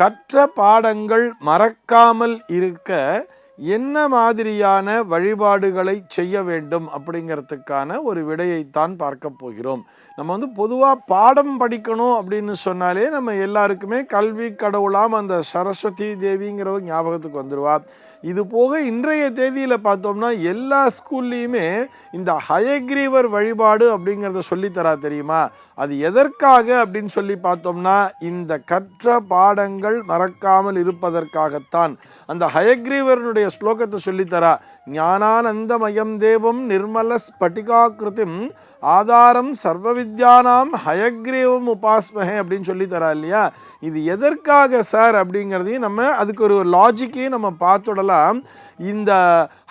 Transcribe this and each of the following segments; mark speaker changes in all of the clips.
Speaker 1: கற்ற பாடங்கள் மறக்காமல் இருக்க என்ன மாதிரியான வழிபாடுகளை செய்ய வேண்டும் அப்படிங்கிறதுக்கான ஒரு விடையைத்தான் பார்க்க போகிறோம். நம்ம பொதுவாக பாடம் படிக்கணும் அப்படின்னு சொன்னாலே நம்ம எல்லாருக்குமே கல்வி கடவுளாம் அந்த சரஸ்வதி தேவிங்கிறவங்க ஞாபகத்துக்கு வந்துடுவா. இது போக இன்றைய தேதியில் பார்த்தோம்னா எல்லா ஸ்கூல்லையுமே இந்த ஹயக்ரீவர் வழிபாடு அப்படிங்கிறத சொல்லித்தரா தெரியுமா? அது எதற்காக அப்படின்னு சொல்லி பார்த்தோம்னா இந்த கற்ற பாடங்கள் மறக்காமல் இருப்பதற்காகத்தான். அந்த ஹயக்ரீவரனுடைய ஸ்லோகத்தை சொல்லித்தரா. ஞானானந்தமயம் தேவம் நிர்மல ஸ்பட்டிகாகிருதிம் ஆதாரம் சர்வ வித்யானாம் ஹயக்ரீவம் உபாஸ்மஹே அப்படின்னு சொல்லித்தரா இல்லையா? இது எதற்காக சார் அப்படிங்கிறதையும் நம்ம அதுக்கு ஒரு லாஜிக்கையும் நம்ம பார்த்துடலாம். இந்த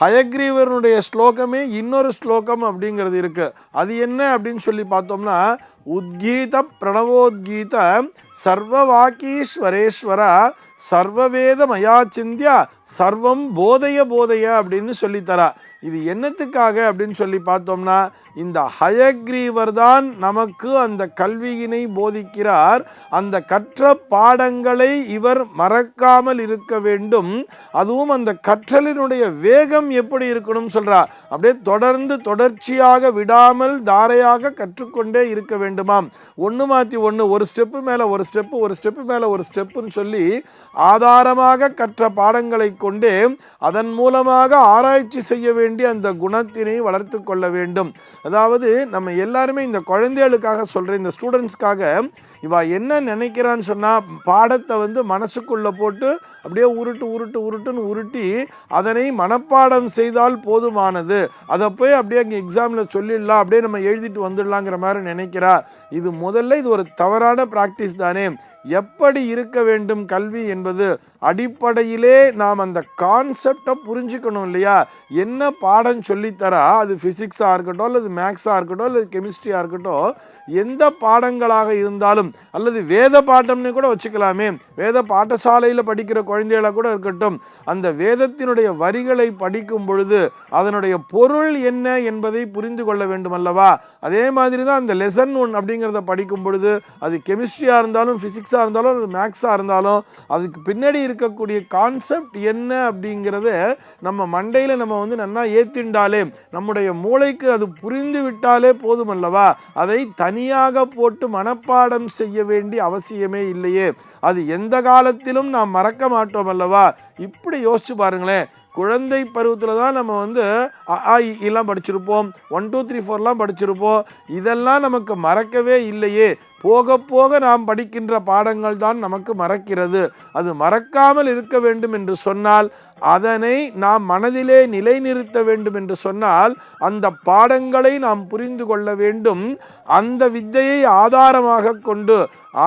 Speaker 1: ஹயக்ரீவனுடைய ஸ்லோகமே இன்னொரு ஸ்லோகம் அப்படிங்கிறது இருக்கு. அது என்ன அப்படின்னு சொல்லி பார்த்தோம்னா, உத்கீத பிரணவோத்கீத சர்வவாக்கீஸ்வரேஸ்வர சர்வவேத மயா சிந்தியா சர்வம் போதய போதய அப்படின்னு சொல்லித்தரா. இது என்னத்துக்காக அப்படின்னு சொல்லி பார்த்தோம்னா, இந்த ஹயக்ரீவர் தான் நமக்கு அந்த கல்வியினை போதிக்கிறார். அந்த கற்ற பாடங்களை இவர் மறக்காமல் இருக்க வேண்டும். அதுவும் அந்த கற்றலினுடைய வேகம் எப்படி இருக்கணும் சொல்றா. அப்படியே தொடர்ச்சியாக விடாமல் தாரையாக கற்றுக்கொண்டே இருக்க வேண்டுமாம். ஒன்று மாற்றி ஒன்று, ஒரு ஸ்டெப்பு மேலே ஒரு ஸ்டெப்பு, ஒரு ஸ்டெப்பு மேலே ஒரு ஸ்டெப்புன்னு சொல்லி ஆதாரமாக கற்ற பாடங்களை கொண்டே அதன் மூலமாக ஆராய்ச்சி செய்ய வேண்டிய அந்த குணத்தினை வளர்த்து கொள்ள வேண்டும். அதாவது நம்ம எல்லாருமே இந்த குழந்தைகளுக்காக சொல்ற, இந்த ஸ்டூடெண்ட்ஸ்க்காக இவா என்ன நினைக்கிறான்னு சொன்னா, பாடத்தை மனசுக்குள்ள போட்டு அப்படியே உருட்டுன்னு உருட்டி அதனை மனப்பாடம் செய்தால் போதுமானது, அதை போய் அப்படியே அங்கே எக்ஸாம்ல சொல்லிடலாம், அப்படியே நம்ம எழுதிட்டு வந்துடலாங்கிற மாதிரி நினைக்கிறா. இது முதல்ல இது ஒரு தவறான பிராக்டிஸ் தானே. எப்படி இருக்க வேண்டும் கல்வி என்பது அடிப்படையிலே நாம் அந்த கான்செப்டை புரிஞ்சுக்கணும் இல்லையா? என்ன பாடம் சொல்லித்தரா, அது ஃபிசிக்ஸாக இருக்கட்டும், அல்லது மேக்ஸாக இருக்கட்டும், அல்லது கெமிஸ்ட்ரியாக இருக்கட்டும், எந்த பாடங்களாக இருந்தாலும், அல்லது வேத பாட்டம்னு கூட வச்சுக்கலாமே, வேத பாடசாலையில் படிக்கிற குழந்தைகளாக கூட இருக்கட்டும், அந்த வேதத்தினுடைய வரிகளை படிக்கும் பொழுது அதனுடைய பொருள் என்ன என்பதை புரிந்து கொள்ள வேண்டும் அல்லவா? அதே மாதிரி தான் அந்த லெசன் 1 அப்படிங்கிறத படிக்கும் பொழுது, அது கெமிஸ்ட்ரியாக இருந்தாலும் ஃபிசிக்ஸாக இருந்தாலும் அது மேக்ஸாக இருந்தாலும், அதுக்கு பின்னாடி இருக்கக்கூடிய கான்செப்ட் என்ன அப்படிங்கிறத நம்ம மண்டையில் நம்ம நல்லா ஏற்றிண்டாலே, நம்முடைய மூளைக்கு அது புரிந்து விட்டாலே போதும் அல்லவா? அதை தனியாக போட்டு மனப்பாடம் செய்ய வேண்டிய அவசியமே இல்லையே. அது எந்த காலத்திலும் நாம் மறக்க மாட்டோம் அல்லவா? இப்படி யோசிச்சு பாருங்களேன். குழந்தை பருவத்தில் தான் நம்ம எல்லாம் படிச்சிருப்போம், 1 2 3 4 படிச்சிருப்போம். இதெல்லாம் நமக்கு மறக்கவே இல்லையே. போக போக நாம் படிக்கின்ற பாடங்கள் தான் நமக்கு மறக்கிறது. அது மறக்காமல் இருக்க வேண்டும் என்று சொன்னால், அதனை நாம் மனதிலே நிலைநிறுத்த வேண்டும் என்று சொன்னால், அந்த பாடங்களை நாம் புரிந்து கொள்ள வேண்டும். அந்த வித்தையை ஆதாரமாக கொண்டு,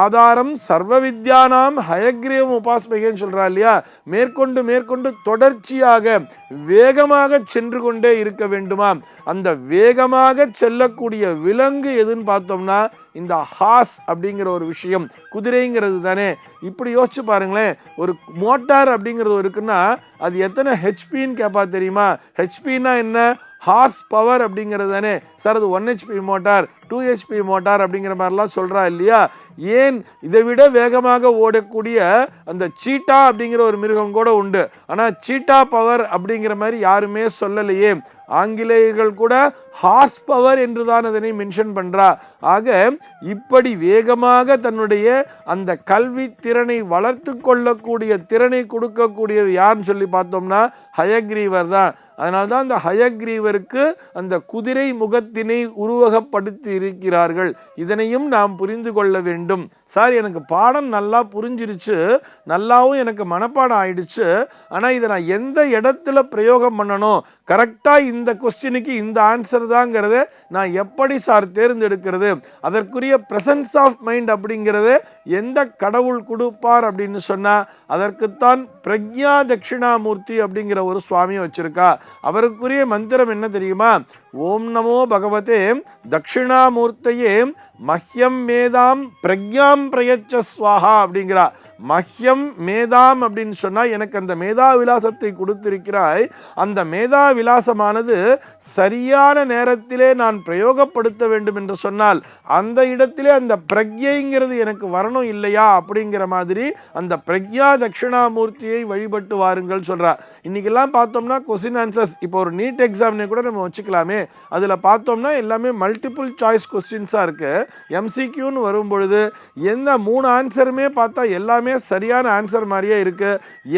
Speaker 1: ஆதாரம் சர்வ வித்யானாம் ஹயக்ரீவம் உபாஸ்மகேன்னு சொல்றா இல்லையா? மேற்கொண்டு தொடர்ச்சியாக வேகமாக சென்று கொண்டே இருக்க வேண்டுமா? அந்த வேகமாக செல்லக்கூடிய விலங்கு எதுன்னு பார்த்தோம்னா இந்த ஹார்ஸ் அப்படிங்கிற ஒரு விஷயம், குதிரைங்கிறது தானே. இப்படி யோசிச்சு பாருங்களேன். ஒரு மோட்டார் அப்படிங்கிறது இருக்குன்னா அது எத்தனை ஹெச்பின்னு கேட்பா தெரியுமா? ஹெச்பின்னா என்ன? ஹார்ஸ் பவர் அப்படிங்கிறது தானே. சார் அது 1 HP மோட்டார், 2 HP மோட்டார் அப்படிங்கிற மாதிரிலாம் சொல்கிறா இல்லையா? ஏன் இதை விட வேகமாக ஓடக்கூடிய அந்த சீட்டா அப்படிங்கிற ஒரு மிருகம் கூட உண்டு. ஆனால் சீட்டா பவர் அப்படிங்கிற மாதிரி யாருமே சொல்லலையே. ஆங்கிலேயர்கள் கூட ஹார்ஸ் பவர் என்று தான் அதனை மென்ஷன் பண்ணுறா. ஆக இப்படி வேகமாக தன்னுடைய அந்த கல்வி திறனை வளர்த்து கொள்ளக்கூடிய திறனை கொடுக்கக்கூடியது யாருன்னு சொல்லி பார்த்தோம்னா ஹயக்ரீவர் தான். அதனால்தான் அந்த ஹயக்ரீவருக்கு அந்த குதிரை முகத்தினை உருவகப்படுத்தி இருக்கிறார்கள். இதனையும் நாம் புரிந்து கொள்ள வேண்டும். சார் எனக்கு பாடம் நல்லா புரிஞ்சிருச்சு, நல்லாவும் எனக்கு மனப்பாடம் ஆயிடுச்சு, ஆனால் இதை நான் எந்த இடத்துல பிரயோகம் பண்ணணும், கரெக்டாக இந்த கொஸ்டினுக்கு இந்த ஆன்சர் தாங்கிறத நான் எப்படி சார் தேர்ந்தெடுக்கிறது, அதற்குரிய பிரசன்ஸ் ஆஃப் மைண்ட் அப்படிங்கிறது எந்த கடவுள் கொடுப்பார் அப்படின்னு சொன்னால், அதற்குத்தான் பிரக்ஞா தட்சிணாமூர்த்தி அப்படிங்கிற ஒரு சுவாமியை வச்சிருக்கா. அவருக்குரிய மந்திரம் என்ன தெரியுமா? ஓம் நமோ பகவதே தட்சிணாமூர்த்தையே மஹ்யம் மேதாம் பிரக்ஞாம் பிரயச்ச ஸ்வாஹா அப்படிங்கிறா. மஹ்யம் மேதாம் அப்படின்னு சொன்னா எனக்கு அந்த மேதா விலாசத்தை கொடுத்திருக்கிறாய், அந்த மேதா விலாசமானது சரியான நேரத்திலே நான் பிரயோகப்படுத்த வேண்டும் என்று சொன்னால் அந்த இடத்திலே அந்த பிரக்ஞைங்கிறது எனக்கு வரணும் இல்லையா அப்படிங்கிற மாதிரி அந்த பிரக்ஞா தட்சிணாமூர்த்தியை வழிபட்டு வாருங்கள் சொல்றா. இன்னைக்கெல்லாம் பார்த்தோம்னா கொஸ்டின் ஆன்சர்ஸ், இப்போ ஒரு நீட் எக்ஸாம்னே கூட நம்ம வச்சுக்கலாமே, அதில் பார்த்தோம்னா எல்லாமே மல்டிபிள் சாய்ஸ் கொஸ்டின்ஸாக இருக்கு. எம்சிக்யூன்னு வரும்பொழுது எந்த 3 ஆன்சருமே பார்த்தா எல்லாமே சரியான ஆன்சர் மாதிரியே இருக்கு.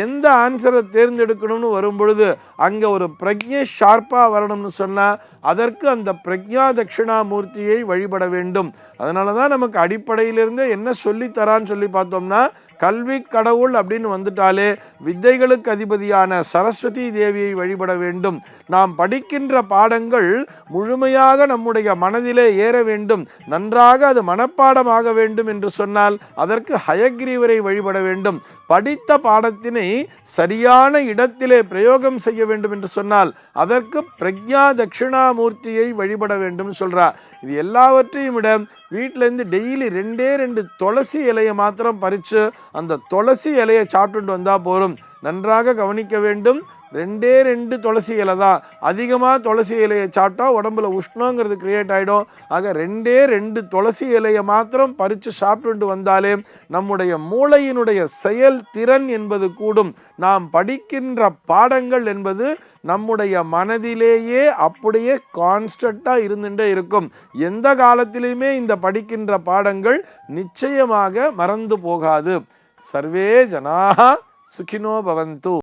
Speaker 1: எந்த ஆன்சரை தேர்ந்தெடுக்கணும்னு வரும்பொழுது அங்கே ஒரு பிரக்ஞை ஷார்ப்பாக வரணும்னு சொன்னால் அதற்கு அந்த பிரக்ஞா தட்சிணாமூர்த்தியை வழிபட வேண்டும். அதனால தான் நமக்கு அடிப்படையிலிருந்து என்ன சொல்லித்தரான்னு சொல்லி பார்த்தோம்னா, கல்வி கடவுள் அப்படின்னு வந்துட்டாலே வித்தைகளுக்கு அதிபதியான சரஸ்வதி தேவியை வழிபட வேண்டும். நாம் படிக்கின்ற பாடங்கள் முழுமையாக நம்முடைய மனதிலே ஏற வேண்டும், நன்றாக அது மனப்பாடமாக வேண்டும் என்று சொன்னால் அதற்கு ஹயக்ரீவரை வழிபட வேண்டும். படித்த பாடத்தினை சரியான இடத்திலே பிரயோகம் செய்ய வேண்டும் என்று சொன்னால் அதற்கு பிரக்ஞா தட்சிணாமூர்த்தியை வழிபட வேண்டும் சொல்றா. இது எல்லாவற்றையும் விட வீட்டிலேருந்து டெய்லி 2 துளசி இலையை மாத்திரம் பறித்து அந்த துளசி இலையை சாப்பிட்டுட்டு வந்தால் போதும். நன்றாக கவனிக்க வேண்டும், 2 துளசி இலை தான். அதிகமாக துளசி இலையை சாப்பிட்டா உடம்புல உஷ்ணங்கிறது கிரியேட் ஆகிடும். ஆக 2 துளசி இலையை மாத்திரம் பறித்து சாப்பிட்டு வந்தாலே நம்முடைய மூளையினுடைய செயல் திறன் என்பது கூடும். நாம் படிக்கின்ற பாடங்கள் என்பது நம்முடைய மனதிலேயே அப்படியே கான்ஸ்டண்ட்டாக இருந்துட்டே இருக்கும். எந்த காலத்திலையுமே இந்த படிக்கின்ற பாடங்கள் நிச்சயமாக மறந்து போகாது. சர்வே ஜனாஹ சுகினோ பவந்து.